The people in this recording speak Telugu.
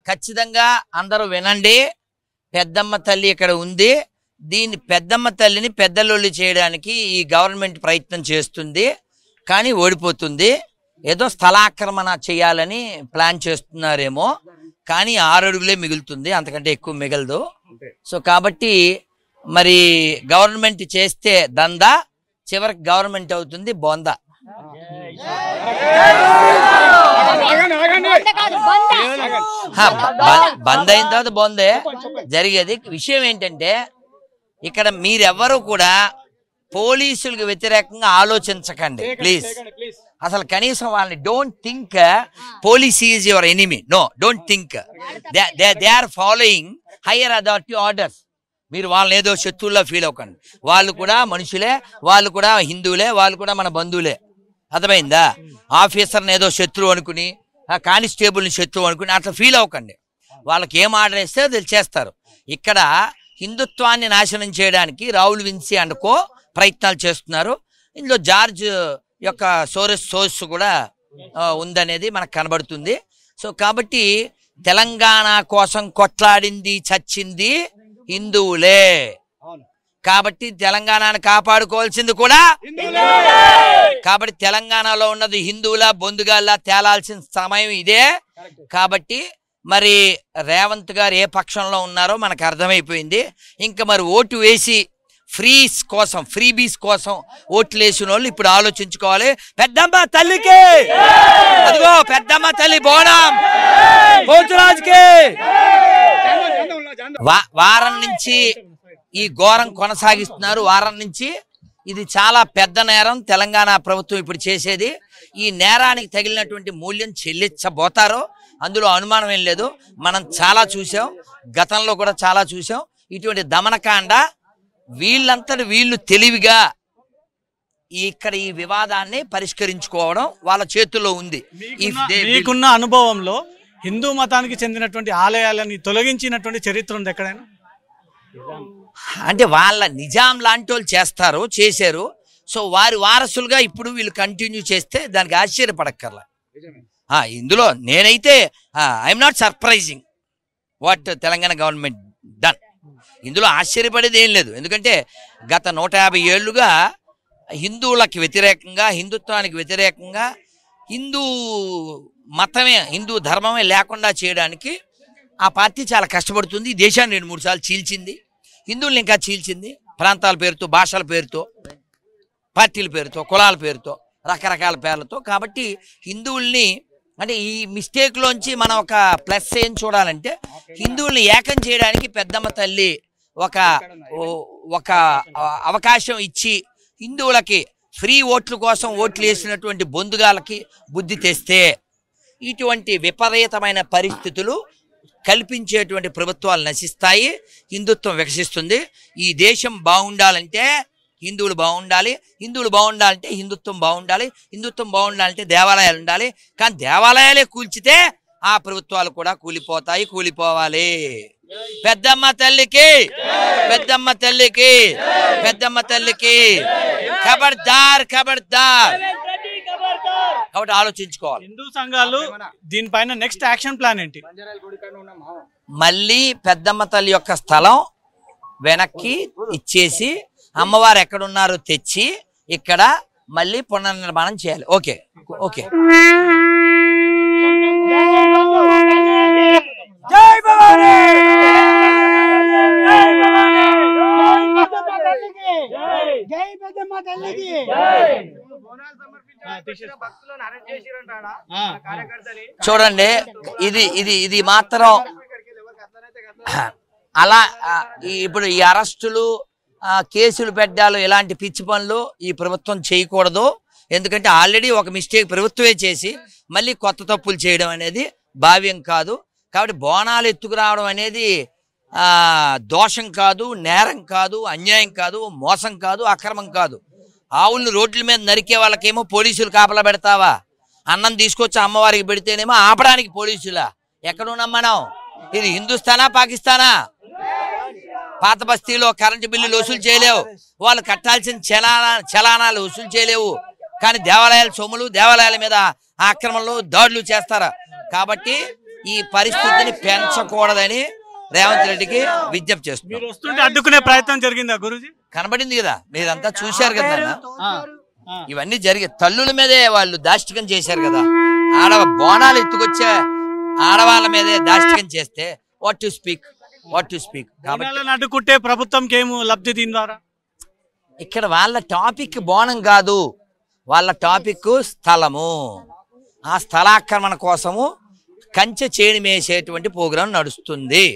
ఖచ్చితంగా అందరూ వినండి. పెద్దమ్మ తల్లి ఇక్కడ ఉంది. దీన్ని పెద్దమ్మ తల్లిని పెద్దలొల్లి చేయడానికి ఈ గవర్నమెంట్ ప్రయత్నం చేస్తుంది, కానీ ఓడిపోతుంది. ఏదో స్థలాక్రమణ చేయాలని ప్లాన్ చేస్తున్నారేమో, కానీ 6 అడుగులే మిగులుతుంది, అంతకంటే ఎక్కువ మిగలదు. సో కాబట్టి మరి గవర్నమెంట్ చేస్తే దందా, చివరికి గవర్నమెంట్ అవుతుంది బొంద. బంద్ అయిన తర్వాత బొందే జరిగేది. విషయం ఏంటంటే ఇక్కడ మీరెవ్వరూ కూడా పోలీసులకు వ్యతిరేకంగా ఆలోచించకండి ప్లీజ్. అసలు కనీసం వాళ్ళని don't think police is your enemy. No, don't think. They are following higher authority orders. మీరు వాళ్ళని ఏదో శత్రువుల్లో ఫీల్ అవ్వకండి. వాళ్ళు కూడా మనుషులే, వాళ్ళు కూడా హిందువులే, వాళ్ళు కూడా మన బంధువులే. అర్థమైందా? ఆఫీసర్ని ఏదో శత్రువు అనుకుని, కానిస్టేబుల్ని శత్రువు అనుకుని అట్లా ఫీల్ అవ్వకండి. వాళ్ళకి ఏం ఆర్డర్ ఇస్తే అది చేస్తారు. ఇక్కడ హిందుత్వాన్ని నాశనం చేయడానికి రాహుల్ విన్సీ అనుకో ప్రయత్నాలు చేస్తున్నారు. ఇందులో జార్జ్ యొక్క సోర్స్ కూడా ఉందనేది మనకు కనబడుతుంది. సో కాబట్టి తెలంగాణ కోసం కొట్లాడింది, చచ్చింది హిందువులే. కాబట్టి తెలంగాణను కాపాడుకోవాల్సింది కూడా. కాబట్టి తెలంగాణలో ఉన్నది హిందువుల బొందుగాల్లా తేలాల్సిన సమయం ఇదే. కాబట్టి మరి రేవంత్ గారు ఏ పక్షంలో ఉన్నారో మనకు అర్థమైపోయింది. ఇంకా మరి ఓటు వేసి ఫ్రీబీస్ కోసం ఓట్లు వేసిన వాళ్ళు ఇప్పుడు ఆలోచించుకోవాలి. పెద్దమ్మ తల్లికి, అదిగో పెద్దమ్మ తల్లి బోనం పోతురాజుకి. వారం నుంచి ఈ ఘోరం కొనసాగిస్తున్నారు. వారం నుంచి ఇది చాలా పెద్ద నేరం తెలంగాణ ప్రభుత్వం ఇప్పుడు చేసేది. ఈ నేరానికి తగిలినటువంటి మూల్యం చెల్లించబోతారో అందులో అనుమానం ఏం లేదు. మనం చాలా చూసాం, గతంలో కూడా చాలా చూసాం. ఇటువంటి దమనకాండ వీళ్ళంతటి వీళ్ళు తెలివిగా ఇక్కడ ఈ వివాదాన్ని పరిష్కరించుకోవడం వాళ్ళ చేతుల్లో ఉంది. మీకున్న అనుభవంలో హిందూ మతానికి చెందినటువంటి ఆలయాలని తొలగించినటువంటి చరిత్ర ఉంది ఎక్కడైనా? అంటే వాళ్ళ నిజాం లాంటి వాళ్ళు చేశారు. సో వారి వారసులుగా ఇప్పుడు వీళ్ళు కంటిన్యూ చేస్తే దానికి ఆశ్చర్యపడక్కర్లా. ఇందులో నేనైతే I'm not surprising what Telangana government done. ఇందులో ఆశ్చర్యపడేది ఏం లేదు. ఎందుకంటే గత 150 ఏళ్లుగా హిందువులకి వ్యతిరేకంగా, హిందుత్వానికి వ్యతిరేకంగా, హిందూ మతమే, హిందూ ధర్మమే లేకుండా చేయడానికి ఆ పార్టీ చాలా కష్టపడుతుంది. దేశాన్ని 2-3 సార్లు చీల్చింది, హిందువుల్ని ఇంకా చీల్చింది. ప్రాంతాల పేరుతో, భాషల పేరుతో, పార్టీల పేరుతో, కులాల పేరుతో, రకరకాల పేర్లతో. కాబట్టి హిందువుల్ని అంటే ఈ మిస్టేక్లోంచి మనం ఒక ప్లస్ ఏం చూడాలంటే, హిందువుల్ని ఏకం చేయడానికి పెద్దమ్మ తల్లి ఒక అవకాశం ఇచ్చి హిందువులకి ఫ్రీ ఓట్ల కోసం ఓట్లు వేసినటువంటి బొందుగాలకి బుద్ధి తెస్తే ఇటువంటి విపరీతమైన పరిస్థితులు కల్పించేటువంటి ప్రభుత్వాలు నశిస్తాయి, హిందుత్వం వికసిస్తుంది. ఈ దేశం బాగుండాలంటే హిందువులు బాగుండాలి, హిందువులు బాగుండాలంటే హిందుత్వం బాగుండాలి, హిందుత్వం బాగుండాలంటే దేవాలయాలు ఉండాలి. కానీ దేవాలయాలే కూల్చితే ఆ ప్రభుత్వాలు కూడా కూలిపోవాలి. పెద్దమ్మ తల్లికి, పెద్దమ్మ తల్లికి, పెద్దమ్మ తల్లికి ఖబర్దార్. కాబట్టి ఆలోచించుకోవాలి. హిందూ సంఘాలు దీనిపైన నెక్స్ట్ యాక్షన్ ప్లాన్ ఏంటి? మళ్ళీ పెద్దమ్మ తల్లి యొక్క స్థలం వెనక్కి ఇచ్చేసి అమ్మవారు ఎక్కడున్నారో తెచ్చి ఇక్కడ మళ్ళీ పునర్నిర్మాణం చేయాలి. ఓకే. జై భవానీ, జై పెద్దమ్మ తల్లికి. చూడండి, ఇది మాత్రం అలా ఇప్పుడు ఈ అరెస్టులు, కేసులు పెట్టాలు, ఇలాంటి పిచ్చి పనులు ఈ ప్రభుత్వం చేయకూడదు. ఎందుకంటే ఆల్రెడీ ఒక మిస్టేక్ ప్రభుత్వమే చేసి మళ్ళీ కొత్త తప్పులు చేయడం అనేది భావ్యం కాదు. కాబట్టి బోనాలు ఎత్తుకురావడం అనేది దోషం కాదు, నేరం కాదు, అన్యాయం కాదు, మోసం కాదు, అక్రమం కాదు. ఆవుల్ని రోడ్ల మీద నరికే వాళ్ళకేమో పోలీసులు కాపలా పెడతావా? అన్నం తీసుకొచ్చి అమ్మవారికి పెడితేనేమో ఆపడానికి పోలీసులా? ఎక్కడున్నాం మనం? ఇది హిందుస్థానా, పాకిస్తానా? పాత బస్తీలో కరెంటు బిల్లులు వసూలు చేయలేవు, వాళ్ళు కట్టాల్సిన చలానాలు వసూలు చేయలేవు. కానీ దేవాలయాల సొమ్ములు, దేవాలయాల మీద ఆక్రమణలు, దాడులు చేస్తారా? కాబట్టి ఈ పరిస్థితిని పెంచకూడదని రేవంత్ రెడ్డికి విజ్ఞప్తి చేస్తున్నారు. మీరు వస్తుంటే అడ్డుకునే ప్రయత్నం జరిగిందా గురూజీ? కనబడింది కదా, మీరంతా చూశారు కదా నాన్న. ఇవన్నీ జరిగే తల్లుల మీదే వాళ్ళు దాష్టికం చేశారు కదా. బోనాలు ఎత్తుకొచ్చే ఆడవాళ్ళ మీదే దాష్టికం చేస్తే వాట్ టు స్పీక్ బోనాలను అడ్డుకుంటే ప్రభుత్వంకి ఏమో లబ్ధి దీని ద్వారా? ఇక్కడ వాళ్ళ టాపిక్ బోనం కాదు, వాళ్ళ టాపిక్ స్థలము. ఆ స్థలాక్రమణ కోసము కంచె చేణి మేసేటువంటి ప్రోగ్రాం నడుస్తుంది.